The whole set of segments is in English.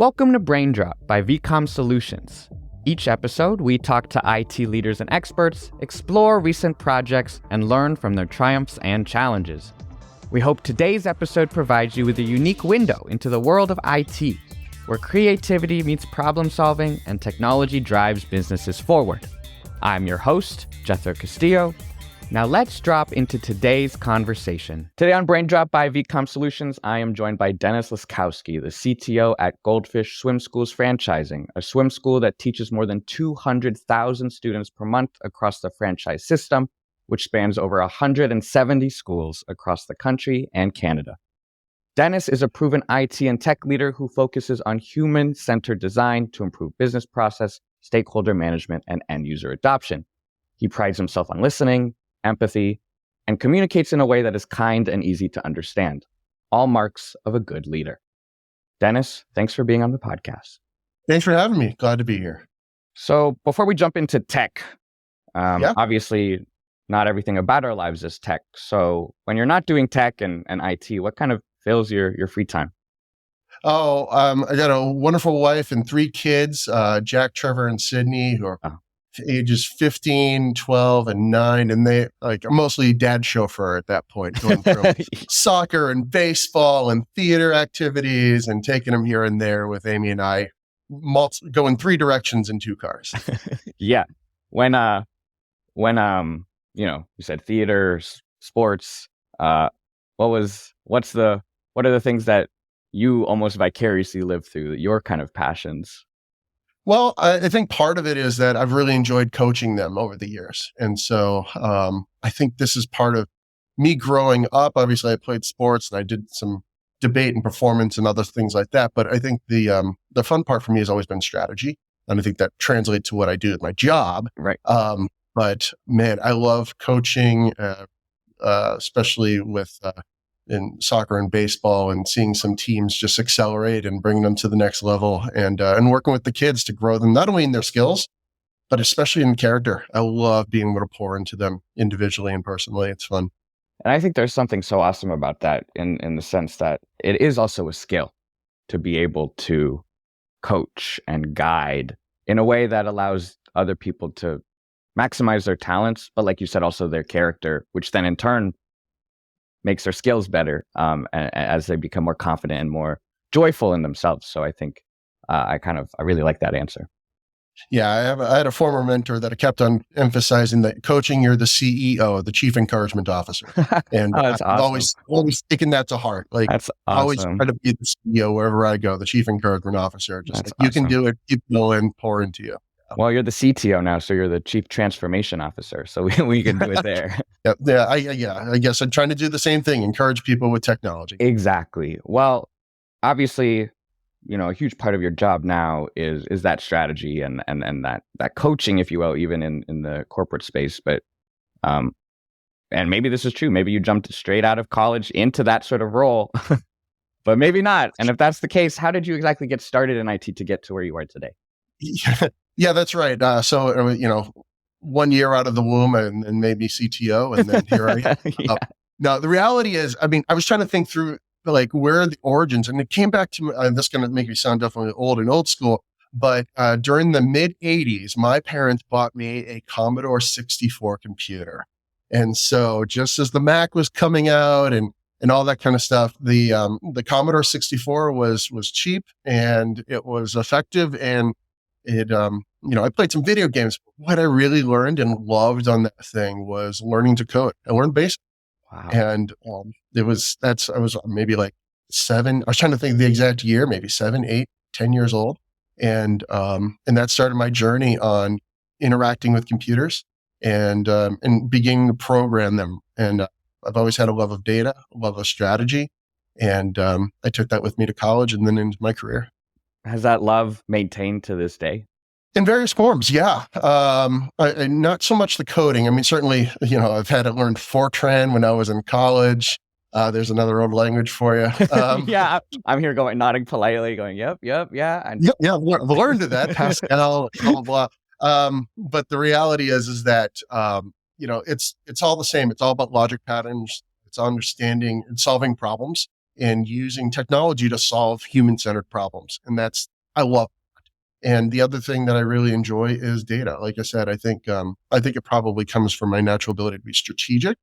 Welcome to Braindrop by VCOM Solutions. Each episode, we talk to IT leaders and experts, explore recent projects, and learn from their triumphs and challenges. We hope today's episode provides you with a unique window into the world of IT, where creativity meets problem solving and technology drives businesses forward. I'm your host, Jethro Castillo. Now let's drop into today's conversation. Today on Braindrop by VCOM Solutions, I am joined by Dennis Leskowski, the CTO at Goldfish Swim Schools Franchising, a swim school that teaches more than 200,000 students per month across the franchise system, which spans over 170 schools across the country and Canada. Dennis is a proven IT and tech leader who focuses on human-centered design to improve business process, stakeholder management, and end-user adoption. He prides himself on listening, empathy, and communicates in a way that is kind and easy to understand. All marks of a good leader. Dennis, thanks for being on the podcast. Thanks for having me. Glad to be here. So before we jump into tech, obviously not everything about our lives is tech. So when you're not doing tech and IT, what kind of fills your free time? I got a wonderful wife and 3 kids, Jack, Trevor, and Sydney, who are ages 15, 12, and 9. And they I'm mostly dad chauffeur at that point, going from soccer and baseball and theater activities and taking them here and there with Amy and I, going 3 directions in 2 cars. Yeah. When you said theater, sports, what are the things that you almost vicariously live through, your kind of passions? Well, I think part of it is that I've really enjoyed coaching them over the years. And so I think this is part of me growing up. Obviously, I played sports and I did some debate and performance and other things like that. But I think the fun part for me has always been strategy. And I think that translates to what I do at my job. Right. But man, I love coaching, especially with in soccer and baseball, and seeing some teams just accelerate and bring them to the next level, and working with the kids to grow them, not only in their skills, but especially in character. I love being able to pour into them individually and personally. It's fun. And I think there's something so awesome about that in the sense that it is also a skill to be able to coach and guide in a way that allows other people to maximize their talents, but like you said, also their character, which then in turn makes their skills better as they become more confident and more joyful in themselves. So I think I really like that answer. Yeah, I had a former mentor that I kept on emphasizing that coaching, you're the CEO, the Chief Encouragement Officer. And I've always taken that to heart. That's awesome. I always try to be the CEO wherever I go, the Chief Encouragement Officer. Just you can do it, keep going, pour into you. Well, you're the CTO now, so you're the Chief Transformation Officer. So we can do it there. I guess I'm trying to do the same thing, encourage people with technology. Exactly. Well, obviously, a huge part of your job now is that strategy and that coaching, if you will, even in the corporate space. But and maybe this is true. Maybe you jumped straight out of college into that sort of role, but maybe not. And if that's the case, how did you exactly get started in IT to get to where you are today? Yeah, that's right. So 1 year out of the womb and maybe CTO, and then here I am. Yeah. Now, the reality is, I was trying to think through where are the origins, and it came back to this is going to make me sound definitely old school, but during the mid 80s, my parents bought me a Commodore 64 computer. And so just as the Mac was coming out and all that kind of stuff, the Commodore 64 was cheap and it was effective, and it, I played some video games. What I really learned and loved on that thing was learning to code. I learned BASIC. Wow. And I was maybe 7, I was trying to think of the exact year, maybe 7, 8, 10 years old. And that started my journey on interacting with computers and beginning to program them. And I've always had a love of data, a love of strategy. And I took that with me to college and then into my career. Has that love maintained to this day? In various forms, yeah. Not so much the coding. Certainly, I've had to learn Fortran when I was in college. There's another old language for you. Yeah, I'm here nodding politely, going, yep, yeah. Yeah, learned that, Pascal, blah, blah, blah. But the reality is that, it's all the same. It's all about logic patterns. It's understanding and solving problems. and using technology to solve human-centered problems. And I love it. And the other thing that I really enjoy is data. Like I said, I think it probably comes from my natural ability to be strategic.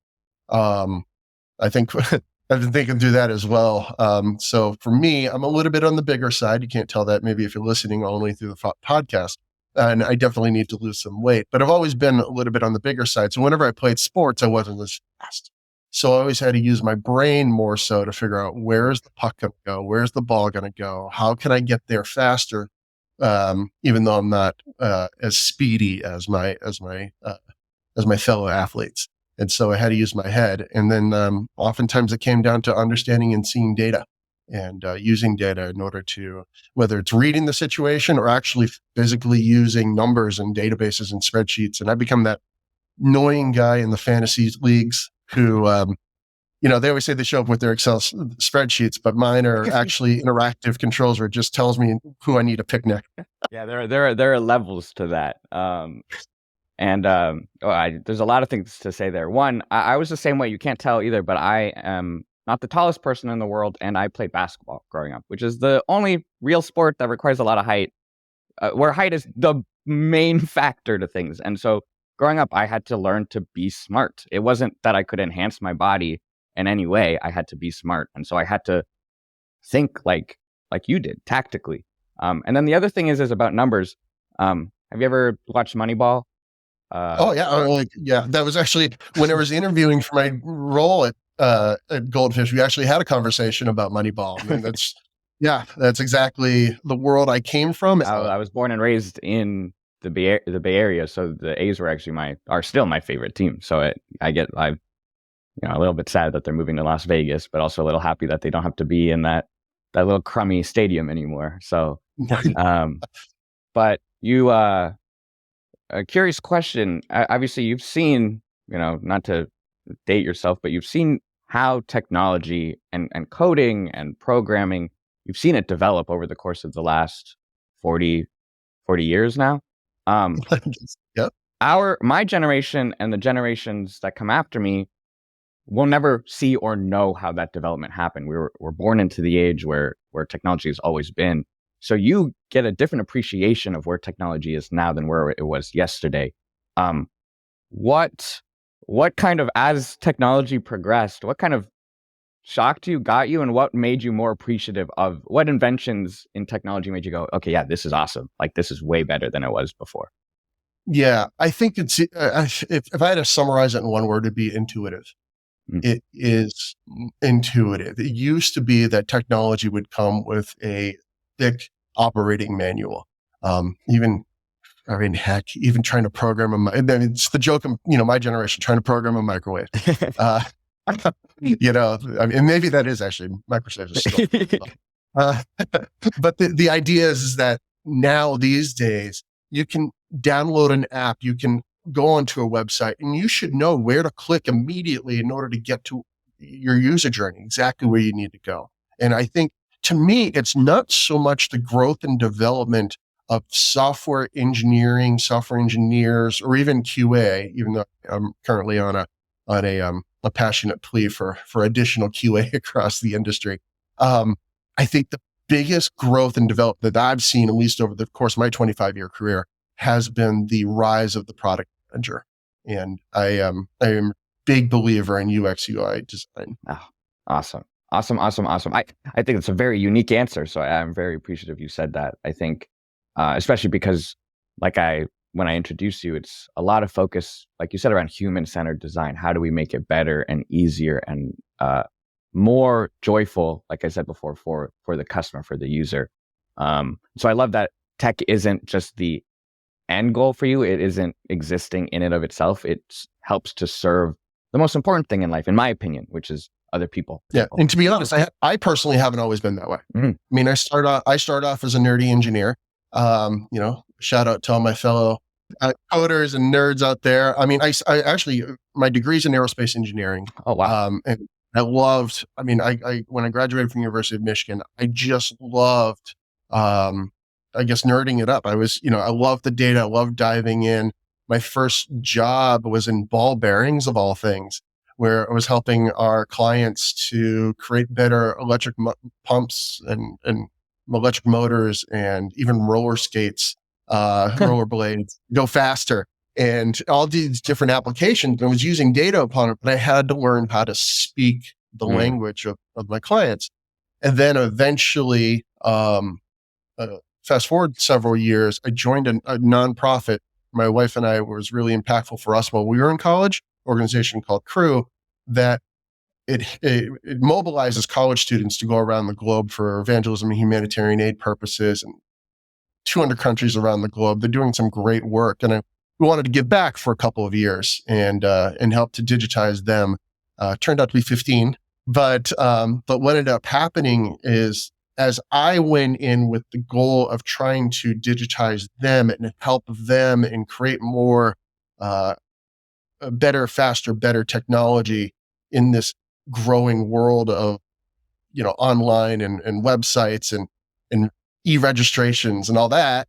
I think I've been thinking through that as well. So for me, I'm a little bit on the bigger side. You can't tell that maybe if you're listening only through the podcast. And I definitely need to lose some weight, but I've always been a little bit on the bigger side. So whenever I played sports, I wasn't as fast. So I always had to use my brain more so to figure out where's the puck going to go? Where's the ball going to go? How can I get there faster? Even though I'm not as speedy as my fellow athletes. And so I had to use my head. And then oftentimes it came down to understanding and seeing data and using data in order to, whether it's reading the situation or actually physically using numbers and databases and spreadsheets. And I become that annoying guy in the fantasy leagues who, they always say they show up with their Excel spreadsheets, but mine are actually interactive controls where it just tells me who I need to pick next. Yeah, there are levels to that. There's a lot of things to say there. One, I was the same way. You can't tell either, but I am not the tallest person in the world, and I played basketball growing up, which is the only real sport that requires a lot of height, where height is the main factor to things. And so growing up, I had to learn to be smart. It wasn't that I could enhance my body in any way. I had to be smart. And so I had to think like you did, tactically. And then the other thing is about numbers. Have you ever watched Moneyball? That was actually when I was interviewing for my role at Goldfish. We actually had a conversation about Moneyball. I mean, that's exactly the world I came from. I was born and raised in the Bay Area, so the A's were actually still my favorite team. So I'm a little bit sad that they're moving to Las Vegas, but also a little happy that they don't have to be in that little crummy stadium anymore. So, but you. A curious question. Obviously, you've seen, not to date yourself, but you've seen how technology and coding and programming, you've seen it develop over the course of the last 40 years now. Yep. My generation and the generations that come after me will never see or know how that development happened. We're born into the age where technology has always been. So you get a different appreciation of where technology is now than where it was yesterday. What kind of, as technology progressed, what kind of shocked you, got you, and what made you more appreciative of what inventions in technology made you go, okay, yeah, this is awesome. Like, this is way better than it was before. Yeah, I think it's, if I had to summarize it in one word, it'd be intuitive. It is intuitive. It used to be that technology would come with a thick operating manual. Even trying to program it's the joke of, my generation trying to program a microwave. And maybe that is actually Microsoft is still. But the idea is that now these days you can download an app, you can go onto a website, and you should know where to click immediately in order to get to your user journey, exactly where you need to go. And I think, to me, it's not so much the growth and development of software engineers, or even QA, even though I'm currently on a passionate plea for additional QA across the industry. I think the biggest growth and development that I've seen, at least over the course of my 25-year career, has been the rise of the product manager. And I am a big believer in UX UI design. Oh, awesome. I think it's a very unique answer. So I'm very appreciative you said that. I think, especially because when I introduced you, it's a lot of focus, like you said, around human-centered design. How do we make it better and easier and more joyful, like I said before, for the customer, for the user. So I love that tech isn't just the end goal for you. It isn't existing in and of itself. It helps to serve the most important thing in life, in my opinion, which is other people. Yeah. And to be honest, I personally haven't always been that way. Mm-hmm. I mean, I started off as a nerdy engineer. Shout out to all my fellow coders and nerds out there. I mean, I actually, my degree's in aerospace engineering. Oh, wow. And I loved, when I graduated from the University of Michigan, I just loved, nerding it up. I loved the data. I loved diving in. My first job was in ball bearings, of all things, where I was helping our clients to create better electric pumps and electric motors and even roller skates, roller blades, go faster, and all these different applications. I was using data upon it, but I had to learn how to speak the language of my clients. And then eventually, fast forward several years, I joined a nonprofit. My wife and I was really impactful for us while we were in college, organization called Crew, that it mobilizes college students to go around the globe for evangelism and humanitarian aid purposes, and 200 countries around the globe. They're doing some great work, and we wanted to give back for a couple of years and help to digitize them. Turned out to be 15, but what ended up happening is, as I went in with the goal of trying to digitize them and help them and create more better, faster, better technology in this growing world of, online and websites and e-registrations and all that,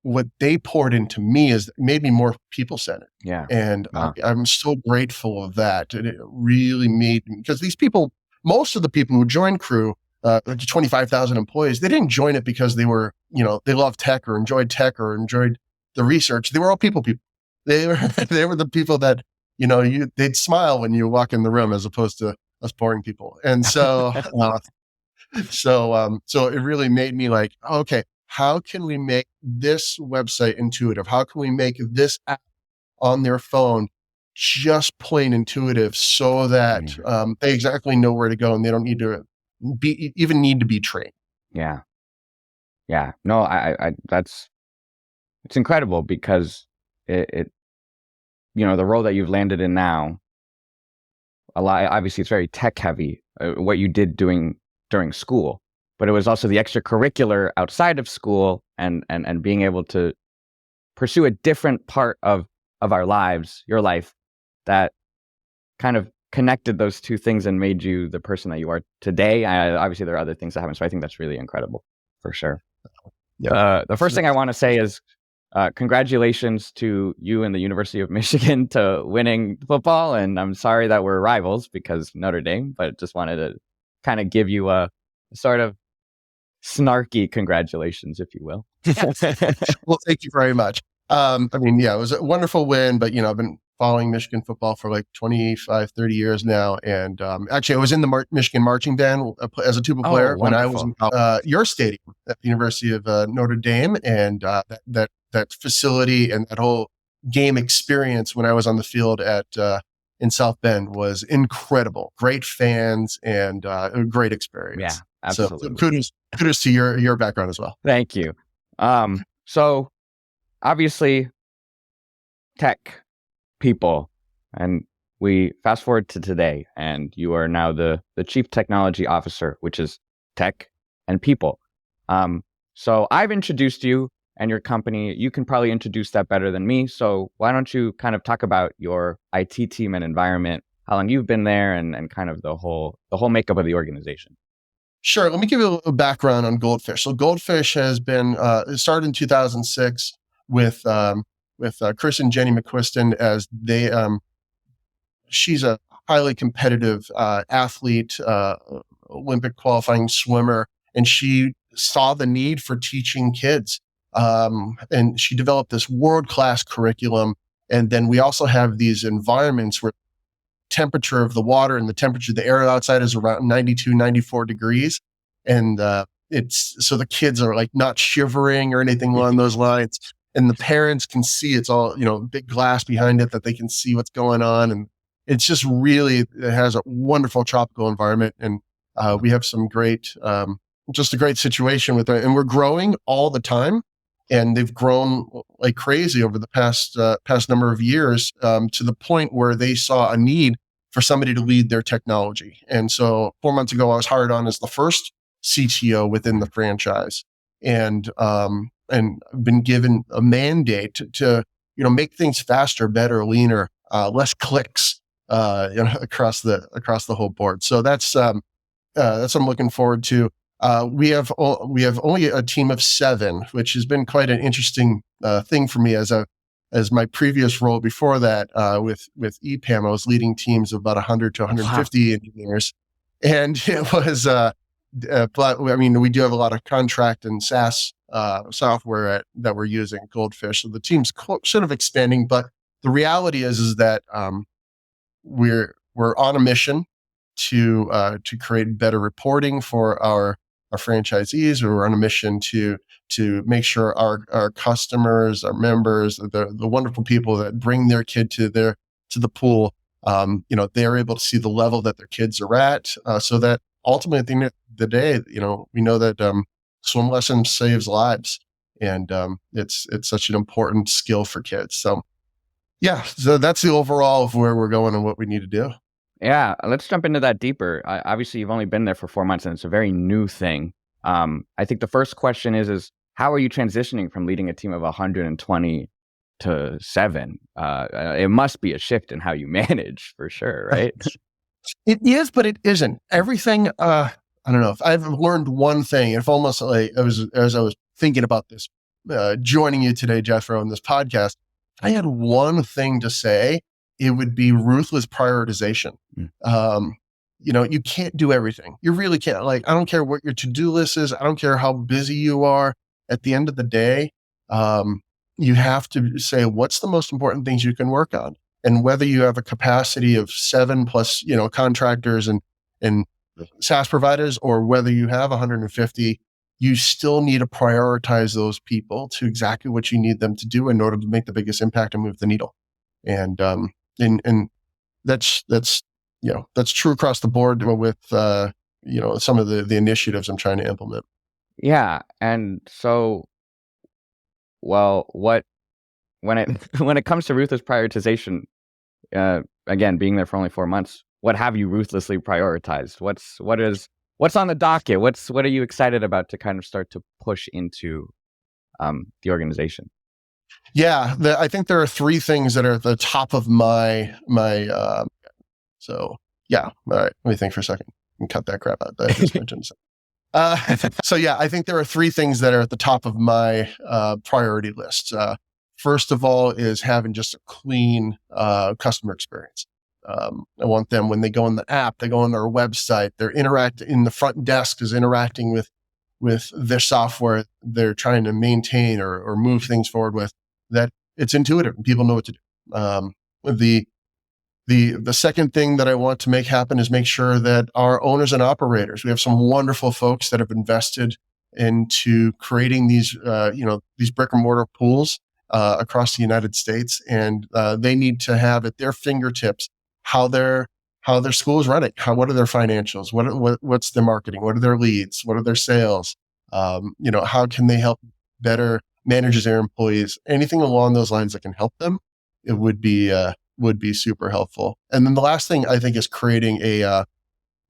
what they poured into me is made me more people-centered. Yeah. And I'm so grateful of that. And it really made me, because these people, most of the people who joined Crew, 25,000 employees, they didn't join it because they were, they loved tech or enjoyed the research. They were all people. They were the people that, they'd smile when you walk in the room, as opposed to us boring people. And so, so it really made me like, okay, how can we make this website intuitive? How can we make this app on their phone just plain intuitive, so that they exactly know where to go and they don't need to be trained? Yeah. Yeah. No, it's incredible, because it the role that you've landed in now, obviously it's very tech heavy, what you did during school, but it was also the extracurricular outside of school and being able to pursue a different part of our lives, your life, that kind of connected those two things and made you the person that you are today. Obviously there are other things that happen, so I think that's really incredible, for sure. Yeah. The first thing I want to say is congratulations to you and the University of Michigan to winning football. And I'm sorry that we're rivals because Notre Dame, but just wanted to kind of give you a sort of snarky congratulations, if you will. Well, thank you very much. It was a wonderful win, but I've been following Michigan football for like 25, 30 years now. And actually, I was in the Michigan marching band as a tuba player when I was in your stadium at the University of Notre Dame. And that facility and that whole game experience when I was on the field in South Bend was incredible. Great fans and a great experience. Yeah, absolutely. So kudos to your background as well. Thank you. So obviously tech people, and we fast forward to today, and you are now the Chief Technology Officer, which is tech and people. So I've introduced you and your company. You can probably introduce that better than me. So why don't you kind of talk about your IT team and environment, how long you've been there, and kind of the whole makeup of the organization? Sure. Let me give you a background on Goldfish. So Goldfish has been it started in 2006 with Chris and Jenny McQuiston, as they she's a highly competitive athlete, Olympic qualifying swimmer, and she saw the need for teaching kids. And she developed this world-class curriculum. And then we also have these environments where temperature of the water and the temperature of the air outside is around 92, 94 degrees. And so the kids are like not shivering or anything along those lines. And the parents can see it's all, big glass behind it that they can see what's going on. And it's just really, it has a wonderful tropical environment. And we have some just a great situation with it. And we're growing all the time. And they've grown like crazy over the past number of years, to the point where they saw a need for somebody to lead their technology. And so 4 months ago, I was hired on as the first CTO within the franchise, and been given a mandate to make things faster, better, leaner, less clicks, across the whole board. So that's what I'm looking forward to. We have only a team of 7, which has been quite an interesting thing for me, as as my previous role before that with EPAM, I was leading teams of about 100 to 150 engineers, and it was. But I mean, we do have a lot of contract and SaaS software that we're using, Goldfish. So the team's sort of expanding, but the reality is that we're on a mission to create better reporting for our franchisees. We're on a mission to make sure our customers, our members, the wonderful people that bring their kid to the pool, they're able to see the level that their kids are at, so that ultimately at the end of the day, we know that swim lessons saves lives, and it's such an important skill for kids. So yeah, so that's the overall of where we're going and what we need to do. Yeah, let's jump into that deeper. Obviously, you've only been there for 4 months, and it's a very new thing. I think the first question is how are you transitioning from leading a team of 120 to 7? It must be a shift in how you manage, for sure, right? It is, but it isn't. Everything, I don't know, if I've learned one thing, if almost like as I was thinking about this, joining you today, Jethro, on this podcast, I had one thing to say, it would be ruthless prioritization. You can't do everything. You really can't. Like, I don't care what your to-do list is. I don't care how busy you are. At the end of the day, you have to say, what's the most important things you can work on? And whether you have a capacity of 7 plus, contractors and SaaS providers, or whether you have 150, you still need to prioritize those people to exactly what you need them to do in order to make the biggest impact and move the needle. And that's true across the board with some of the initiatives I'm trying to implement. Yeah, and so, well, when it comes to ruthless prioritization, again, being there for only 4 months, what have you ruthlessly prioritized? What's on the docket? What are you excited about to kind of start to push into the organization? Yeah, I think there are 3 things that are at the top of my. So yeah, all right. Let me think for a second and cut that crap out that I just mentioned. So yeah, I think there are 3 things that are at the top of my priority list. First of all is having just a clean customer experience. I want them, when they go on the app, they go on our website, they're in the front desk is interacting with their software they're trying to maintain or move things forward with, that it's intuitive and people know what to do. The second thing that I want to make happen is make sure that our owners and operators, we have some wonderful folks that have invested into creating these brick and mortar pools across the United States, and they need to have at their fingertips how their school is running. What are their financials? What's their marketing? What are their leads? What are their sales? How can they help better manage their employees? Anything along those lines that can help them, it would be super helpful. And then the last thing I think is creating in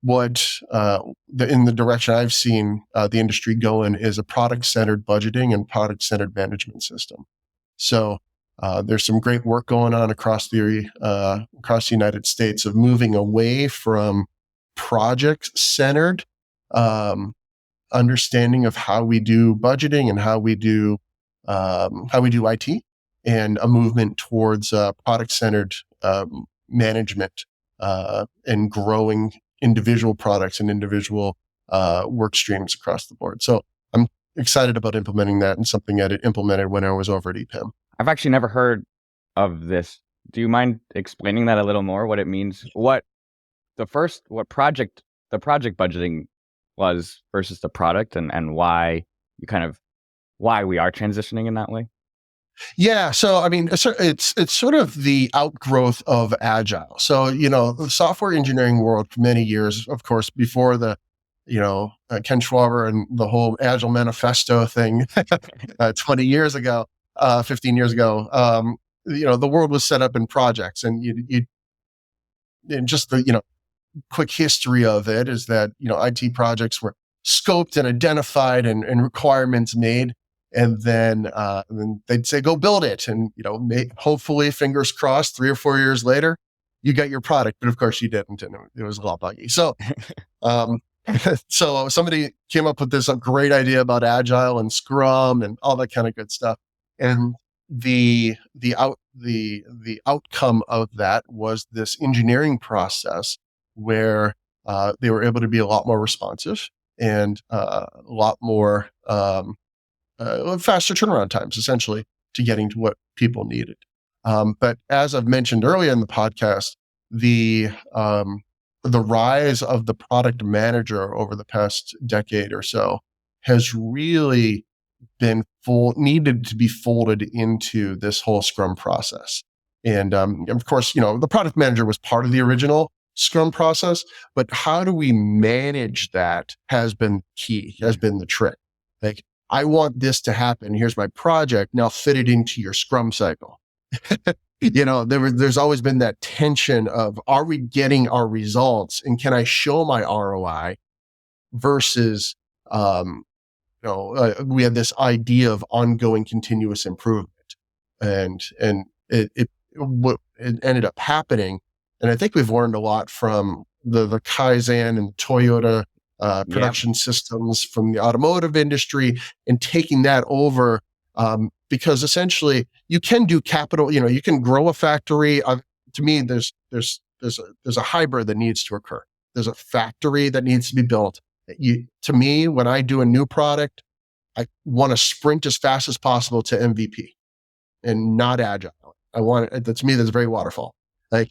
the direction I've seen the industry go in is a product-centered budgeting and product-centered management system. So there's some great work going on across the United States of moving away from project-centered understanding of how we do budgeting and how we do IT, and a movement towards product-centered management and growing individual products and individual work streams across the board. So I'm excited about implementing that, and something that I implemented when I was over at EPAM. I've actually never heard of this. Do you mind explaining that a little more? What it means? What the project budgeting was versus the product, and why we are transitioning in that way? Yeah. So, I mean, it's sort of the outgrowth of Agile. So, the software engineering world for many years, of course, before the, Ken Schwaber and the whole Agile manifesto thing 20 years ago, 15 years ago, the world was set up in projects, and and just the, quick history of it is that, IT projects were scoped and identified and requirements made. And then they'd say, go build it. And, hopefully, fingers crossed, 3 or 4 years later, you got your product. But of course you didn't. And it was a lot buggy. So, so somebody came up with this great idea about Agile and Scrum and all that kind of good stuff. And the outcome of that was this engineering process where they were able to be a lot more responsive and a lot more faster turnaround times, essentially, to getting to what people needed. But as I've mentioned earlier in the podcast, the rise of the product manager over the past decade or so has really been needed to be folded into this whole Scrum process. And of course, the product manager was part of the original Scrum process, but how do we manage that has been key, has been the trick. Like, I want this to happen. Here's my project. Now fit it into your Scrum cycle. There's always been that tension of, are we getting our results and can I show my ROI versus, we had this idea of ongoing continuous improvement, and it ended up happening. And I think we've learned a lot from the Kaizen and Toyota production systems from the automotive industry, and taking that over, because essentially you can do capital. You can grow a factory. To me, there's a hybrid that needs to occur. There's a factory that needs to be built. To me, when I do a new product, I want to sprint as fast as possible to MVP and not agile. To me, that's very waterfall. Like,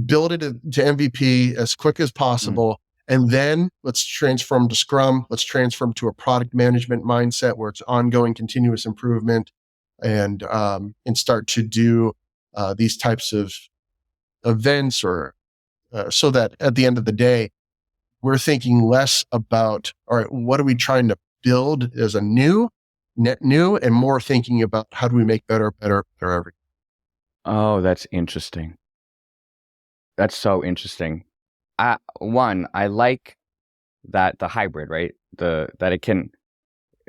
build it to MVP as quick as possible. And then let's transform to Scrum. Let's transform to a product management mindset where it's ongoing continuous improvement, and start to do these types of events, or so that at the end of the day, we're thinking less about, all right, what are we trying to build as a net new, and more thinking about how do we make better every. Oh, that's interesting. That's so interesting. I like that the hybrid, right? That it can,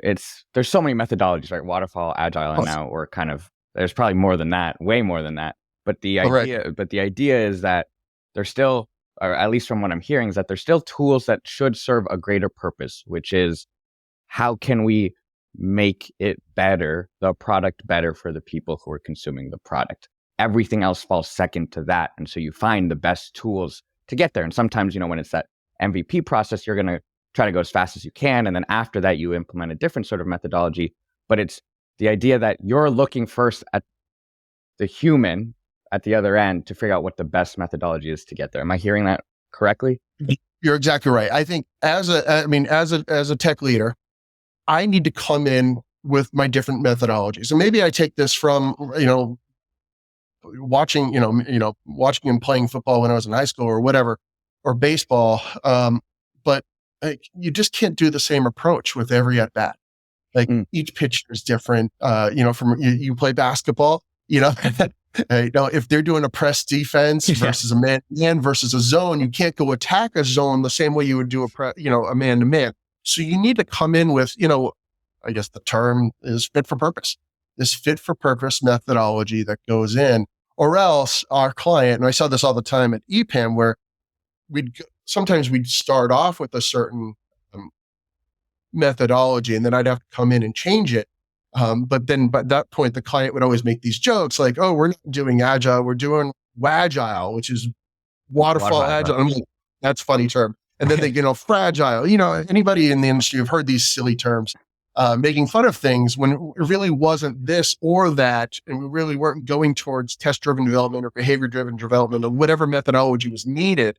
there's so many methodologies, right? Waterfall, agile, and now we're there's probably more than that, way more than that. But the idea is that there's still, or at least from what I'm hearing, is that there's still tools that should serve a greater purpose, which is, how can we make it better, the product better for the people who are consuming the product? Everything else falls second to that. And so you find the best tools to get there. And sometimes, when it's that MVP process, you're going to try to go as fast as you can. And then after that, you implement a different sort of methodology. But it's the idea that you're looking first at the human at the other end to figure out what the best methodology is to get there. Am I hearing that correctly? You're exactly right. I think as a tech leader, I need to come in with my different methodologies. And maybe I take this from, watching him playing football when I was in high school or whatever, or baseball. But you just can't do the same approach with every at bat. Like, each pitcher is different. From you play basketball, if they're doing a press defense versus a man versus a zone, you can't go attack a zone the same way you would do a man to man. So you need to come in with, I guess the term is fit for purpose. This fit for purpose methodology that goes in, or else our client, and I saw this all the time at EPAM, where sometimes we'd start off with a certain methodology, and then I'd have to come in and change it. But then by that point, the client would always make these jokes like, "Oh, we're not doing agile, we're doing wagile," which is waterfall agile. I'm like, that's a funny term. And then they, fragile. Anybody in the industry have heard these silly terms, making fun of things when it really wasn't this or that, and we really weren't going towards test-driven development or behavior-driven development or whatever methodology was needed.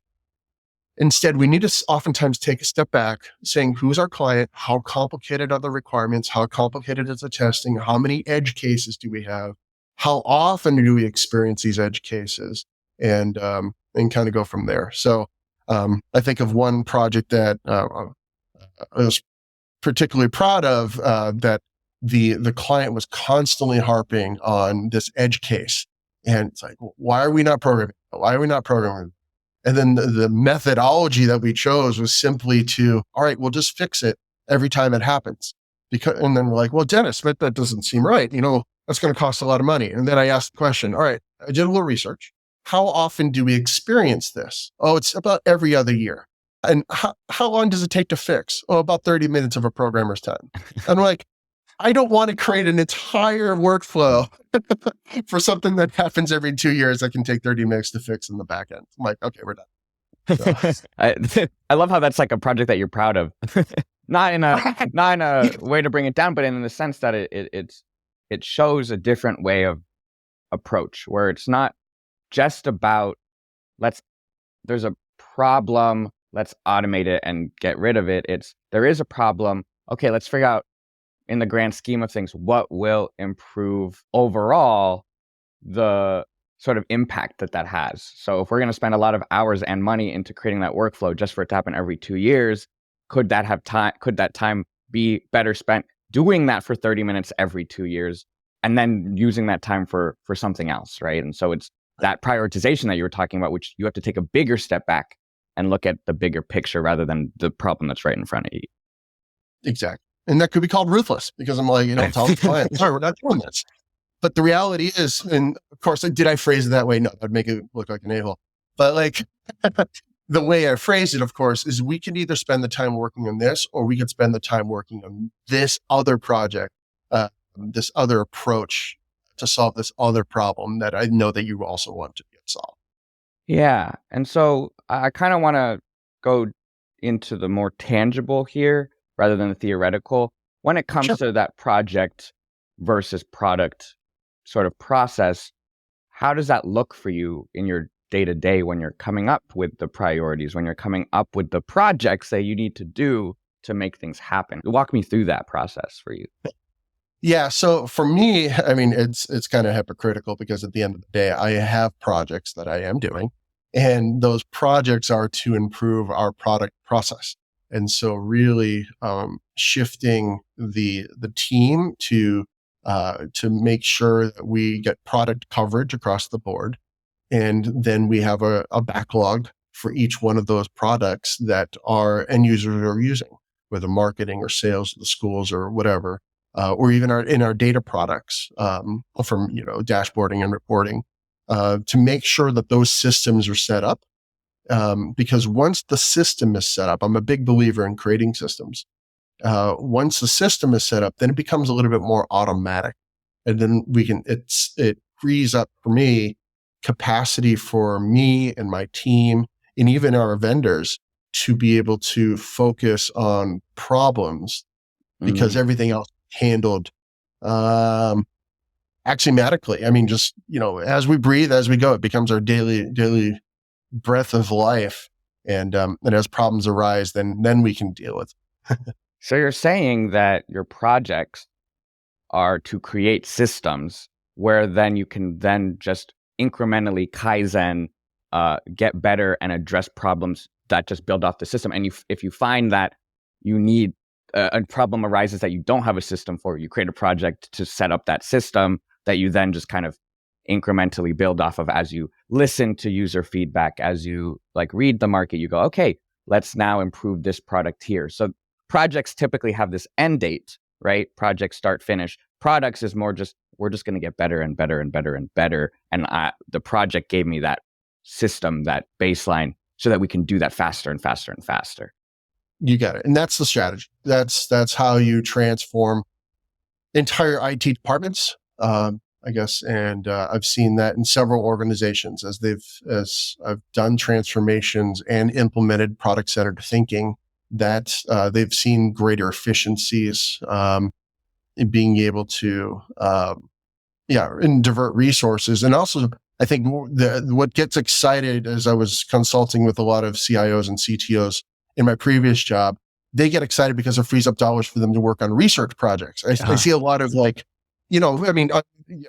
Instead, we need to oftentimes take a step back, saying, who's our client? How complicated are the requirements? How complicated is the testing? How many edge cases do we have? How often do we experience these edge cases? And kind of go from there. So I think of one project that I was particularly proud of, that the client was constantly harping on this edge case. And it's like, why are we not programming? Why are we not programming? And then the methodology that we chose was simply to, all right, we'll just fix it every time it happens. And then we're like, well, Dennis, that doesn't seem right. That's going to cost a lot of money. And then I asked the question, all right, I did a little research. How often do we experience this? Oh, it's about every other year. And how long does it take to fix? Oh, about 30 minutes of a programmer's time. I'm like, I don't want to create an entire workflow for something that happens every 2 years that can take 30 minutes to fix in the back end. I'm like, okay, we're done. So. I love how that's like a project that you're proud of. not in a way to bring it down, but in the sense that it shows a different way of approach, where it's not just about there's a problem, let's automate it and get rid of it. There is a problem. Okay, let's figure out in the grand scheme of things, what will improve overall the sort of impact that has. So if we're going to spend a lot of hours and money into creating that workflow just for it to happen every 2 years, could that time be better spent doing that for 30 minutes every 2 years and then using that time for something else, right? And so it's that prioritization that you were talking about, which you have to take a bigger step back and look at the bigger picture rather than the problem that's right in front of you. Exactly. And that could be called ruthless, because I'm like, tell the client, sorry, we're not doing this. But the reality is, and of course, did I phrase it that way? No, that'd make it look like an a-hole. But like the way I phrase it, of course, is we can either spend the time working on this, or we could spend the time working on this other project, this other approach to solve this other problem that I know that you also want to get solved. Yeah. And so I kind of want to go into the more tangible here rather than the theoretical. When it comes to that project versus product sort of process, how does that look for you in your day-to-day when you're coming up with the priorities, when you're coming up with the projects that you need to do to make things happen? Walk me through that process for you. Yeah. So for me, I mean, it's kind of hypocritical, because at the end of the day, I have projects that I am doing, and those projects are to improve our product process. And so really shifting the team to make sure that we get product coverage across the board. And then we have a backlog for each one of those products that our end users are using, whether marketing or sales, the schools or whatever, or even in our data products from dashboarding and reporting, to make sure that those systems are set up. Because once the system is set up, I'm a big believer in creating systems. Once the system is set up, then it becomes a little bit more automatic, and then it frees up for me capacity for me and my team and even our vendors to be able to focus on problems, because everything else handled axiomatically. I mean, just as we breathe, as we go, it becomes our daily breath of life, and as problems arise, then we can deal with it. So you're saying that your projects are to create systems where then you can then just incrementally Kaizen, get better and address problems that just build off the system. And if you find that you need a problem arises that you don't have a system for, you create a project to set up that system that you then just kind of incrementally build off of as you listen to user feedback, as you read the market, you go, okay, let's now improve this product here. So projects typically have this end date, right? Projects start, finish. Products is more just, we're just going to get better and better and better and better. And the project gave me that system, that baseline, so that we can do that faster and faster and faster. You got it. And that's the strategy. That's how you transform entire IT departments. I guess. And I've seen that in several organizations as I've done transformations and implemented product-centered thinking, that they've seen greater efficiencies in being able to, and divert resources. And also, I think what gets excited, as I was consulting with a lot of CIOs and CTOs in my previous job, they get excited because it frees up dollars for them to work on research projects. I see a lot of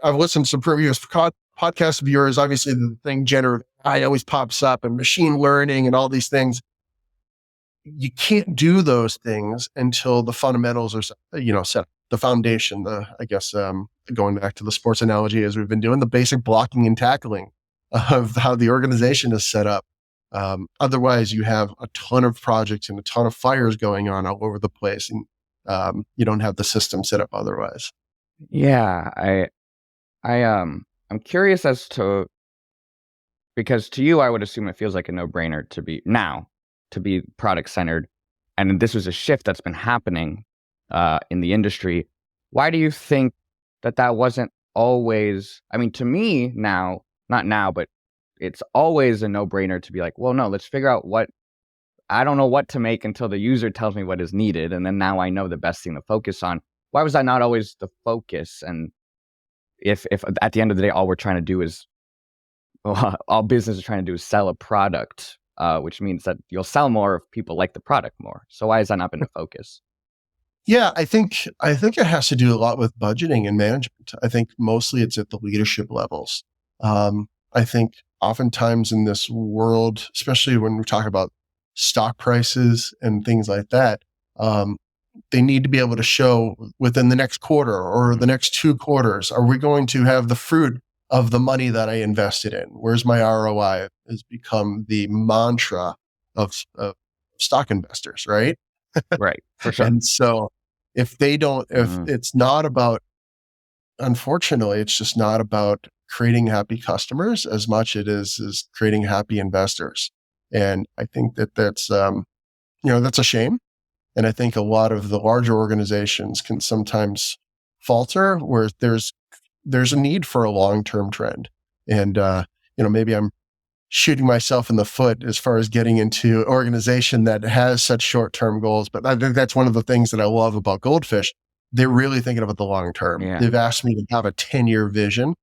I've listened to some previous podcasts of yours. Obviously, the thing generative AI always pops up, and machine learning and all these things. You can't do those things until the fundamentals are, set. The foundation, going back to the sports analogy, as we've been doing, the basic blocking and tackling of how the organization is set up. Otherwise, you have a ton of projects and a ton of fires going on all over the place, and you don't have the system set up otherwise. Yeah, I'm curious as to, because to you, I would assume it feels like a no-brainer to be product-centered. And this was a shift that's been happening in the industry. why do you think that wasn't always, I mean, to me now, not now, but it's always a no-brainer to be like, well, no, let's figure out I don't know what to make until the user tells me what is needed. And then now I know the best thing to focus on. Why was that not always the focus? And if at the end of the day, all we're trying to do is, all business is trying to do is sell a product, which means that you'll sell more if people like the product more. So why has that not been the focus? Yeah, I think it has to do a lot with budgeting and management. I think mostly it's at the leadership levels. I think oftentimes in this world, especially when we talk about stock prices and things like that, they need to be able to show within the next quarter or the next 2 quarters, are we going to have the fruit of the money that I invested in? Where's my ROI? Has become the mantra of stock investors, right? Right, for sure. And so if it's not about, unfortunately, it's just not about creating happy customers as much it is creating happy investors. And I think that's a shame. And I think a lot of the larger organizations can sometimes falter where there's a need for a long-term trend. And, maybe I'm shooting myself in the foot as far as getting into an organization that has such short-term goals. But I think that's one of the things that I love about Goldfish. They're really thinking about the long term. Yeah. They've asked me to have a 10-year vision.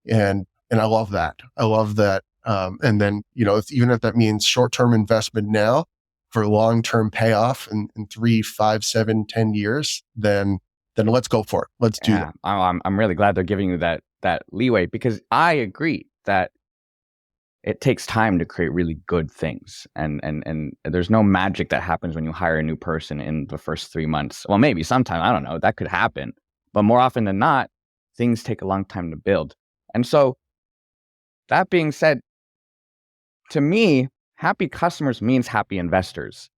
And I love that. I love that. And then, even if that means short-term investment now for long-term payoff in 3, 5, 7, 10 years, then let's go for it. Let's do that. I'm really glad they're giving you that leeway, because I agree that it takes time to create really good things. And there's no magic that happens when you hire a new person in the first 3 months. Well, maybe sometime, I don't know, that could happen. But more often than not, things take a long time to build. And so that being said, to me, happy customers means happy investors.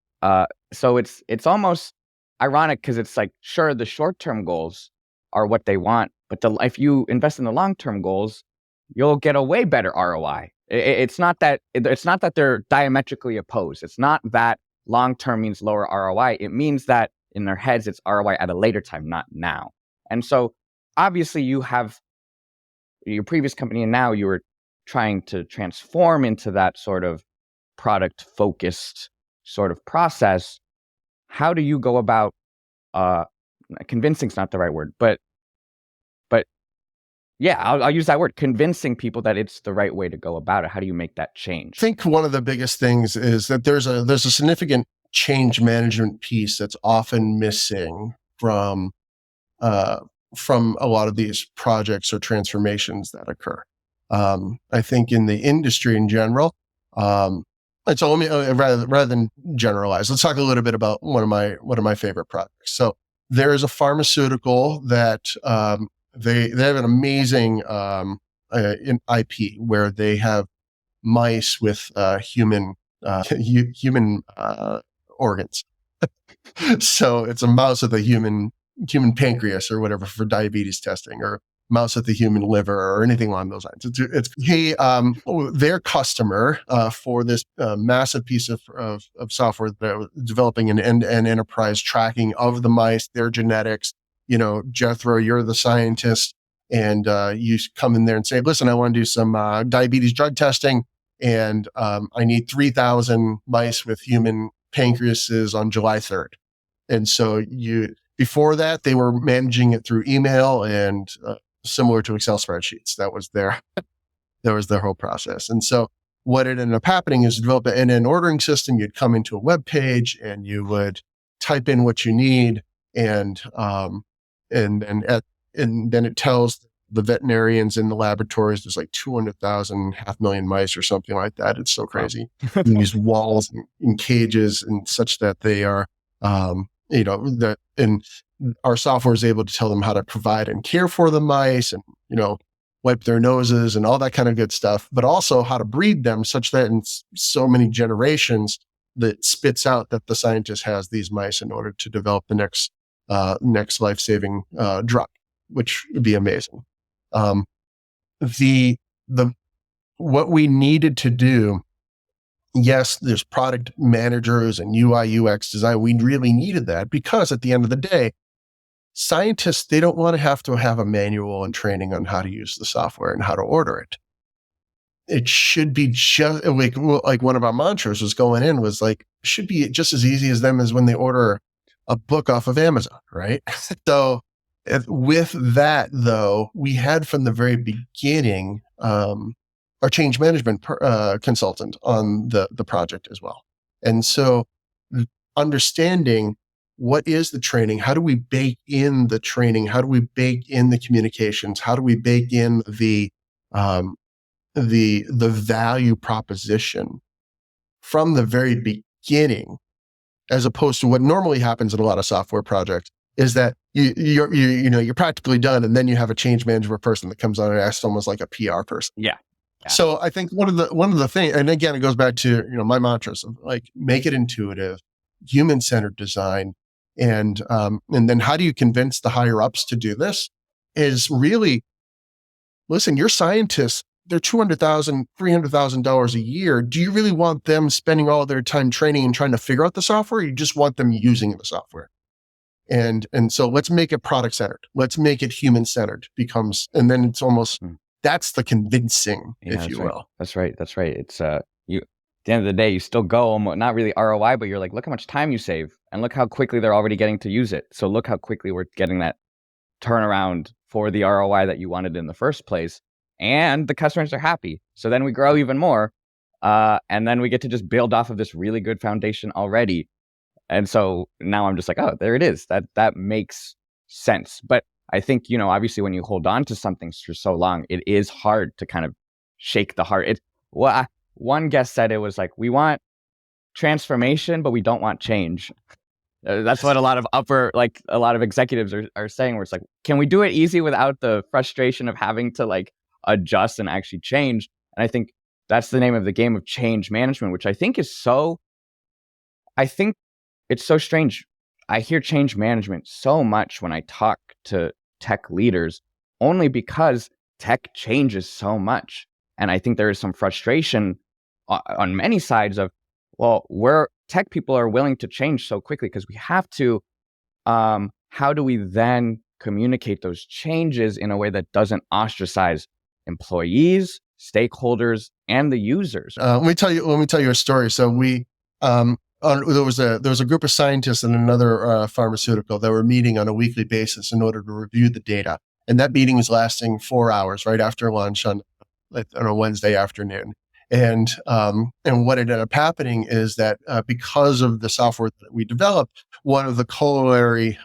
So it's almost ironic, because it's like, sure, the short-term goals are what they want, but if you invest in the long-term goals, you'll get a way better ROI. It's not that they're diametrically opposed. It's not that long-term means lower ROI. It means that in their heads, it's ROI at a later time, not now. And so obviously you have your previous company, and now you were trying to transform into that sort of product-focused sort of process. How do you go about, convincing is not the right word, but yeah, I'll use that word, convincing people that it's the right way to go about it. How do you make that change? I think one of the biggest things is that there's a significant change management piece that's often missing from a lot of these projects or transformations that occur. I think in the industry in general, so let me rather than generalize, let's talk a little bit about one of my favorite projects. So there is a pharmaceutical that they have an amazing in IP where they have mice with human organs. So it's a mouse with a human pancreas or whatever for diabetes testing, or mouse with the human liver or anything along those lines. Their customer for this massive piece of software that they're developing an end-to-end enterprise tracking of the mice, their genetics. Jethro, you're the scientist, and you come in there and say, listen, I want to do some diabetes drug testing, and I need 3,000 mice with human pancreases on July 3rd. And so before that, they were managing it through email and similar to Excel spreadsheets. That was their whole process. And so what it ended up happening is develop an end-to-end ordering system. You'd come into a web page and you would type in what you need, and then it tells the veterinarians in the laboratories there's like 200,000, 500,000 mice or something like that. It's so crazy. In these walls and cages and such that they are, and our software is able to tell them how to provide and care for the mice and, wipe their noses and all that kind of good stuff, but also how to breed them such that in so many generations that spits out that the scientist has these mice in order to develop the next life-saving drug, which would be amazing. What we needed to do, yes, there's product managers and UI UX design. We really needed that because at the end of the day, scientists, they don't want to have a manual and training on how to use the software and how to order it. It should be just like one of our mantras was going in was like, should be just as easy as them as when they order a book off of Amazon, right? So with that though, we had from the very beginning, our change management consultant on the project as well. And so understanding what is the training, how do we bake in the training, how do we bake in the communications, how do we bake in the value proposition from the very beginning, as opposed to what normally happens in a lot of software projects, is that you're practically done, and then you have a change management person that comes on and acts almost like a PR person. Yeah. So I think one of the things, and again, it goes back to my mantras of like make it intuitive, human-centered design, and then how do you convince the higher ups to do this? Is really, listen, your scientists, they're $200,000, $300,000 a year. Do you really want them spending all their time training and trying to figure out the software? Or you just want them using the software? And so let's make it product centered. Let's make it human centered. And then it's almost that's the convincing, if you will. That's right. It's you. At the end of the day, you still go almost, not really ROI, but you're like, look how much time you save, and look how quickly they're already getting to use it. So look how quickly we're getting that turnaround for the ROI that you wanted in the first place. And the customers are happy. So then we grow even more. And then we get to just build off of this really good foundation already. And so now I'm just like, oh, there it is. That makes sense. But I think, obviously when you hold on to something for so long, it is hard to kind of shake the heart. One guest said it was like, we want transformation, but we don't want change. That's what a lot of executives are saying, where it's like, can we do it easy without the frustration of having to like adjust and actually change? And I think that's the name of the game of change management, which I think it's so strange. I hear change management so much when I talk to tech leaders, only because tech changes so much. And I think there is some frustration on many sides of, well, where tech people are willing to change so quickly because we have to, how do we then communicate those changes in a way that doesn't ostracize employees, stakeholders, and the users? Let me tell you a story. So there was a group of scientists in another pharmaceutical that were meeting on a weekly basis in order to review the data. And that meeting was lasting 4 hours right after lunch on a Wednesday afternoon. And what ended up happening is that because of the software that we developed, one of the corollary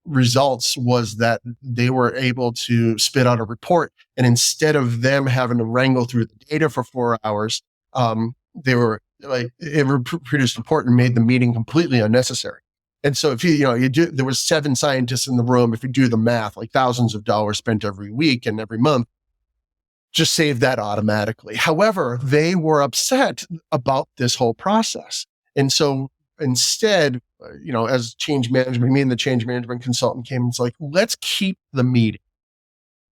results was that they were able to spit out a report. And instead of them having to wrangle through the data for 4 hours, they were like, it produced a report and made the meeting completely unnecessary. And so if there was 7 scientists in the room, if you do the math, like thousands of dollars spent every week and every month, just save that automatically. However, they were upset about this whole process. And so instead, as change management, me and the change management consultant came, it's like, let's keep the meeting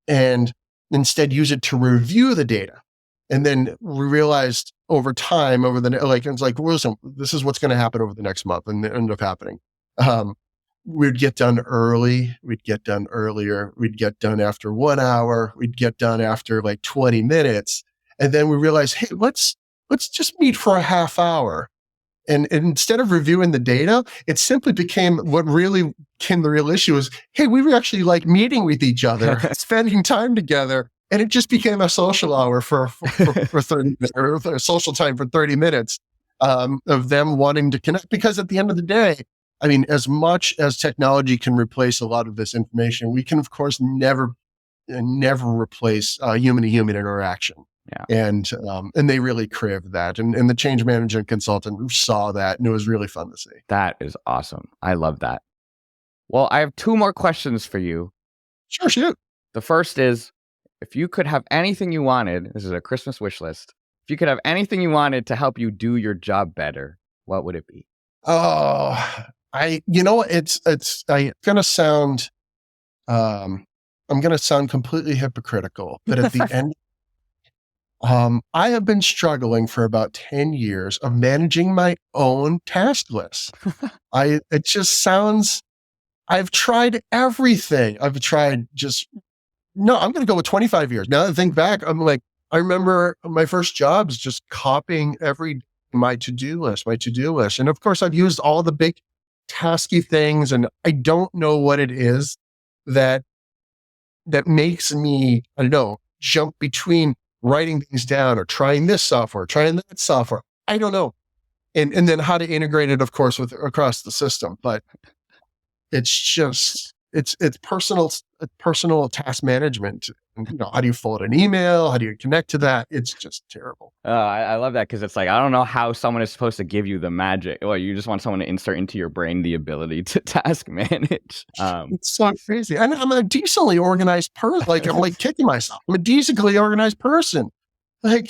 and instead use it to review the data. And then we realized over time, it's like, listen, this is what's going to happen over the next month, and it ended up happening. We'd get done early. We'd get done earlier. We'd get done after 1 hour. We'd get done after like 20 minutes. And then we realized, hey, let's just meet for a half hour. And instead of reviewing the data, it simply became what really became the real issue is, hey, we actually like meeting with each other, spending time together. And it just became a social hour for 30 minutes, or a social time for 30 minutes of them wanting to connect. Because at the end of the day, I mean, as much as technology can replace a lot of this information, we can, of course, never replace human-to-human interaction. Yeah. And they really craved that. And the change management consultant saw that, and it was really fun to see. That is awesome. I love that. Well, I have 2 more questions for you. Sure, shoot. The first is, if you could have anything you wanted, this is a Christmas wish list. If you could have anything you wanted to help you do your job better, what would it be? Oh, it's going to sound, I'm going to sound completely hypocritical, but at the end, I have been struggling for about 10 years of managing my own task list. It just sounds, I've tried everything. I've tried no, I'm going to go with 25 years. Now that I think back, I'm like, I remember my first jobs just copying my to-do list. And of course I've used all the big tasky things, and I don't know what it is that makes me, I don't know, jump between writing things down or trying this software, trying that software. I don't know. And then how to integrate it, of course, across the system. But it's just, it's personal task management. And, how do you fold an email? How do you connect to that? It's just terrible. I love that, because it's like, I don't know how someone is supposed to give you the magic. Or you just want someone to insert into your brain the ability to task manage. It's so crazy. And I'm a decently organized person. Like, I'm like kicking myself. I'm a decently organized person. Like,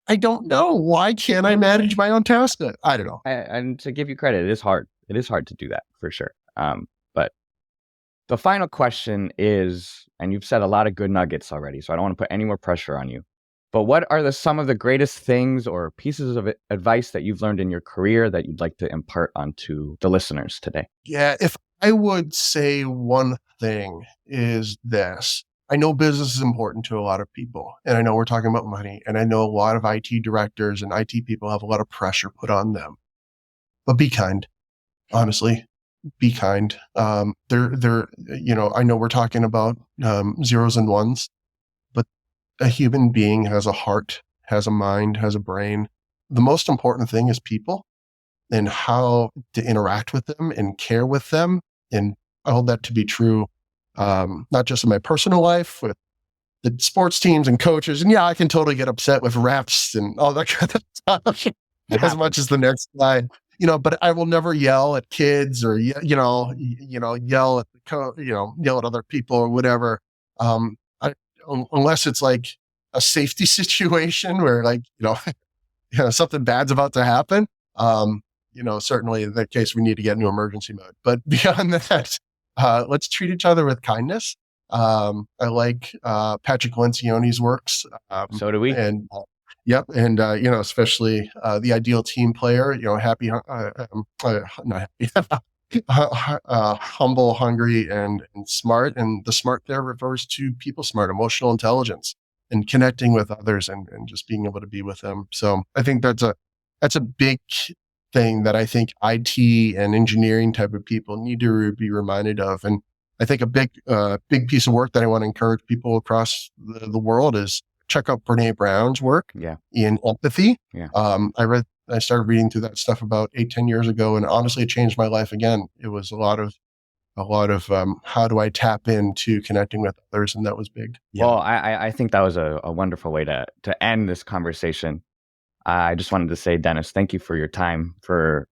I don't know. Why can't I manage my own tasks? I don't know. And to give you credit, it is hard. It is hard to do that, for sure. But the final question is, and you've said a lot of good nuggets already, so I don't want to put any more pressure on you, but what are some of the greatest things or pieces of advice that you've learned in your career that you'd like to impart onto the listeners today? Yeah, if I would say one thing is this. I know business is important to a lot of people, and I know we're talking about money, and I know a lot of IT directors and IT people have a lot of pressure put on them. But be kind, honestly. Be kind. I know we're talking about zeros and ones, but a human being has a heart, has a mind, has a brain. The most important thing is people and how to interact with them and care with them. And I hold that to be true, not just in my personal life with the sports teams and coaches. And yeah, I can totally get upset with refs and all that kind of stuff as much as the next guy. But I will never yell at kids or, yell at yell at other people or whatever. Unless it's like a safety situation where something bad's about to happen. Certainly in that case, we need to get into emergency mode. But beyond that, let's treat each other with kindness. I like Patrick Lencioni's works. So do we. And yep. And, especially the ideal team player, happy, not happy, humble, hungry, and smart. And the smart there refers to people smart, emotional intelligence, and connecting with others and just being able to be with them. So I think that's a big thing that I think IT and engineering type of people need to be reminded of. And I think a big piece of work that I want to encourage people across the world is check out Brene Brown's work in empathy. Yeah. I started reading through that stuff about 8-10 years ago, and honestly, it changed my life again. It was a lot of how do I tap into connecting with others, and that was big. Yeah. Well, I think that was a wonderful way to end this conversation. I just wanted to say, Dennis, thank you for your time, for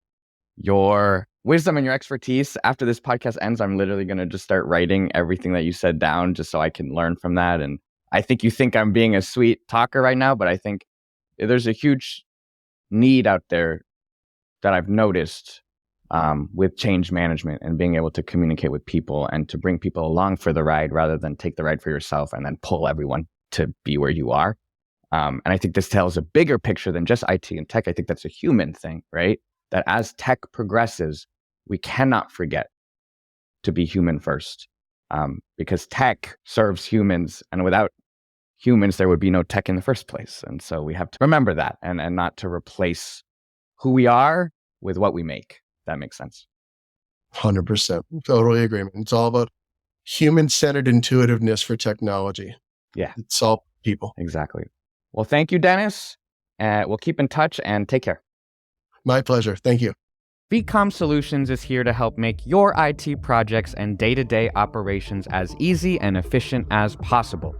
your wisdom and your expertise. After this podcast ends, I'm literally going to just start writing everything that you said down, just so I can learn from that. And I think you think I'm being a sweet talker right now, but I think there's a huge need out there that I've noticed with change management and being able to communicate with people and to bring people along for the ride rather than take the ride for yourself and then pull everyone to be where you are. And I think this tells a bigger picture than just IT and tech. I think that's a human thing, right? That as tech progresses, we cannot forget to be human first, because tech serves humans, and without humans, there would be no tech in the first place. And so we have to remember that and not to replace who we are with what we make. That makes sense. 100%. Totally agreement. It's all about human-centered intuitiveness for technology. Yeah. It's all people. Exactly. Well, thank you, Dennis. We'll keep in touch and take care. My pleasure. Thank you. VCOM Solutions is here to help make your IT projects and day-to-day operations as easy and efficient as possible.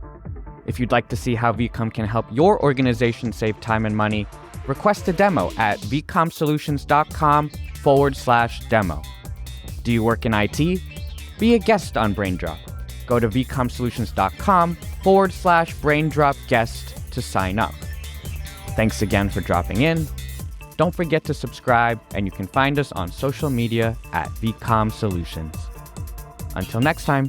If you'd like to see how VCOM can help your organization save time and money, request a demo at vcomsolutions.com/demo. Do you work in IT? Be a guest on Braindrop. Go to vcomsolutions.com/Braindrop guest to sign up. Thanks again for dropping in. Don't forget to subscribe, and you can find us on social media at VCOM Solutions. Until next time.